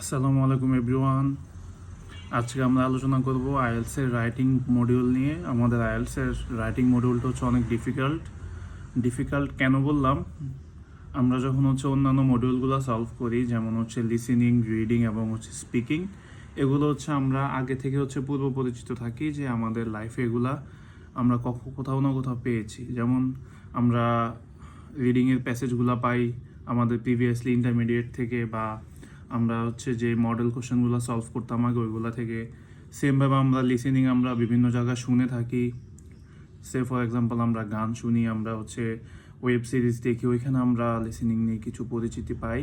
আসসালামু আলাইকুম এভরিওয়ান। আজকে আমরা আলোচনা করব আইএলটিএস এর রাইটিং মডিউল নিয়ে। আমাদের আইএলটিএস এর রাইটিং মডিউলটা হচ্ছে অনেক ডিফিকাল্ট কেন বললাম, আমরা যখন অন্যান্য মডিউলগুলো সলভ করি, যেমন লিসেনিং, রিডিং এবং স্পিকিং, এগুলো আমরা আগে থেকে পূর্ব পরিচিত থাকি যে আমাদের লাইফে এগুলা আমরা কোথাও না কোথাও পেয়েছি। যেমন আমরা রিডিংয়ের প্যাসেজগুলো পাই আমাদের প্রিভিয়াসলি ইন্টারমিডিয়েট থেকে, বা আমরা যে মডেল কোশ্চেনগুলো সলভ করতাম আগে ওইগুলো থেকে। সেমভাবে আমরা লিসেনিং আমরা বিভিন্ন জায়গায় শুনে থাকি। ফর এক্সাম্পল আমরা গান শুনি, আমরা ওয়েব সিরিজ দেখি, ওইখানে আমরা লিসেনিং নিয়ে কিছু পরিচিতি পাই।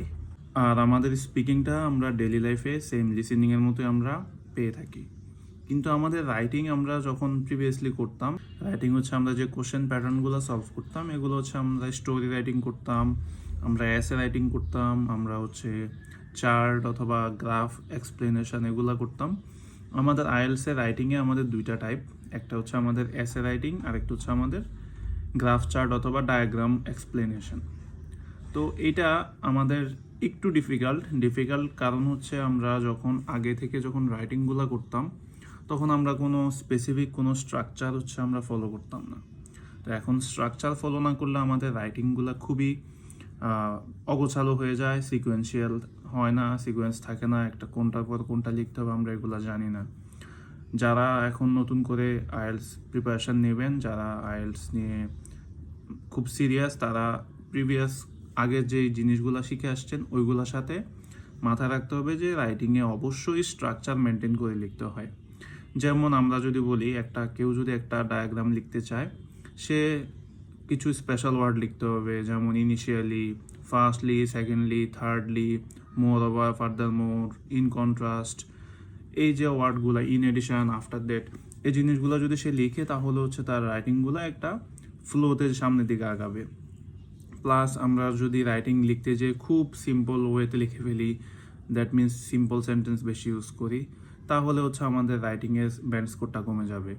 আর আমাদের স্পিকিংটা আমরা ডেইলি লাইফে সেম লিসেনিংয়ের মতোই আমরা পেয়ে থাকি। কিন্তু আমাদের রাইটিং আমরা যখন প্রিভিয়াসলি করতাম, রাইটিং আমরা যে কোশ্চেন প্যাটার্নগুলো সলভ করতাম, এগুলো আমরা স্টোরি রাইটিং করতাম, আমরা এসে রাইটিং করতাম, আমরা চার্ট অথবা গ্রাফ এক্সপ্লেনেশন এগুলো করতাম। আমাদের আইএলটিএস এর রাইটিংয়ে আমাদের দুইটা টাইপ, একটা আমাদের এসে রাইটিং, আর একটা আমাদের গ্রাফ চার্ট অথবা ডায়াগ্রাম এক্সপ্লেনেশন। তো এটা আমাদের একটু ডিফিকাল্ট কারণ আমরা আগে থেকে যখন রাইটিংগুলো করতাম, তখন আমরা কোনো স্পেসিফিক কোনো স্ট্রাকচার আমরা ফলো করতাম না। তো এখন স্ট্রাকচার ফলো না করলে আমাদের রাইটিংগুলো খুবই অগোছালো হয়ে যায়, সিকোয়েন্সিয়াল হয় না, সিকোয়েন্স থাকে না, একটা কোনটার পর কোনটা লিখতে হবে আমরা এগুলো জানি না। যারা এখন নতুন করে আইএলটিএস প্রিপারেশান নেবেন, যারা আইএলটিএস নিয়ে খুব সিরিয়াস, তারা প্রিভিয়াস আগের যে জিনিসগুলো শিখে আসছেন ওইগুলোর সাথে মাথায় রাখতে হবে যে রাইটিংয়ে অবশ্যই স্ট্রাকচার মেনটেন করে লিখতে হয়। যেমন আমরা যদি বলি, কেউ যদি একটা ডায়াগ্রাম লিখতে চায়, সে কিছু স্পেশাল ওয়ার্ড লিখতে হবে, যেমন initially, firstly, secondly, thirdly, more over, further more, in contrast, এই যে ওয়ার্ডগুলো, ইন এডিশন, আফটার দ্যাট, এই জিনিসগুলো যদি সে লিখে, তাহলে তার রাইটিংগুলো একটা ফ্লোতে সামনের দিকে আগাবে। প্লাস আমরা যদি রাইটিং লিখতে যে খুব সিম্পল ওয়েতে লিখে ফেলি, দ্যাট মিনস সিম্পল সেন্টেন্স বেশি ইউজ করি, তাহলে আমাদের রাইটিংয়ের ব্যান্ড স্কোরটা কমে যাবে।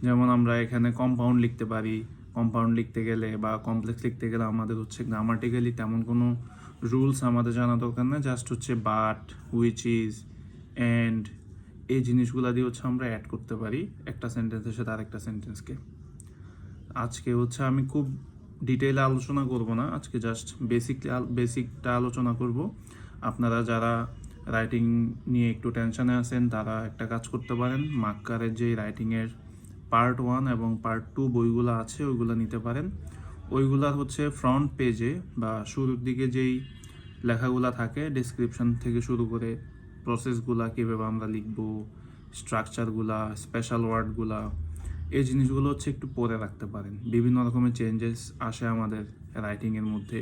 যেমন আমরা এখানে কম্পাউন্ড লিখতে পারি, কম্পাউন্ড লিখতে গেলে বা কমপ্লেক্স লিখতে গেলে আমাদের গ্রামাটিক্যালি তেমন কোনো রুলস আমাদের জানা দরকার নেই, just but, which is, and, এই জিনিসগুলো দিয়ে আমরা অ্যাড করতে পারি একটা সেন্টেন্সের সাথে আরেকটা সেন্টেন্সকে। আজকে আমি খুব ডিটেইলে আলোচনা করব না, আজকে জাস্ট বেসিকটা আলোচনা করব। আপনারা যারা রাইটিং নিয়ে একটু টেনশনে আছেন, তারা একটা কাজ করতে পারেন, মাক্কারের যে রাইটিংয়ের পার্ট 1 এবং পার্ট 2 বইগুলো আছে ওইগুলো নিতে পারেন। ওইগুলার ফ্রন্ট পেজে বা শুরুর দিকে যেই লেখাগুলা থাকে, ডেসক্রিপশন থেকে শুরু করে প্রসেসগুলা, কীভাবে আমরা লিখবো, স্ট্রাকচারগুলা, স্পেশাল ওয়ার্ডগুলা, এই জিনিসগুলো একটু পরে রাখতে পারেন। বিভিন্ন রকমের চেঞ্জেস আসে আমাদের রাইটিংয়ের মধ্যে,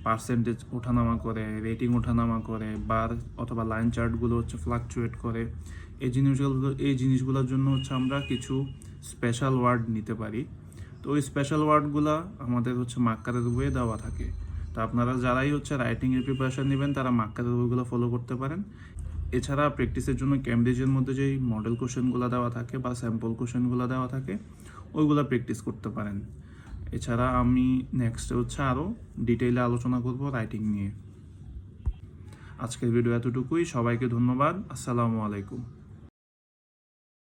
পার্সেন্টেজ ওঠানামা করে, রেটিং ওঠানামা করে, বার অথবা লাইন চার্টগুলো ফ্লাকচুয়েট করে। এই জিনিসগুলোর জন্য আমরা কিছু স্পেশাল ওয়ার্ড নিতে পারি। তো ওই স্পেশাল ওয়ার্ডগুলো আমাদের মাক্কারের বইয়ে দেওয়া থাকে। তো আপনারা যারাই রাইটিংয়ের প্রিপারেশান নেবেন, তারা মাক্কারের বইগুলো ফলো করতে পারেন। এছাড়া প্র্যাকটিসের জন্য ক্যামব্রিজের মধ্যে যেই মডেল কোশ্চেনগুলো দেওয়া থাকে বা স্যাম্পল কোশ্চেনগুলো দেওয়া থাকে, ওইগুলো প্র্যাকটিস করতে পারেন। এছাড়া আমি নেক্সট আরও ডিটেইলে আলোচনা করব রাইটিং নিয়ে। আজকের ভিডিও এতটুকুই। সবাইকে ধন্যবাদ। আসসালামু আলাইকুম।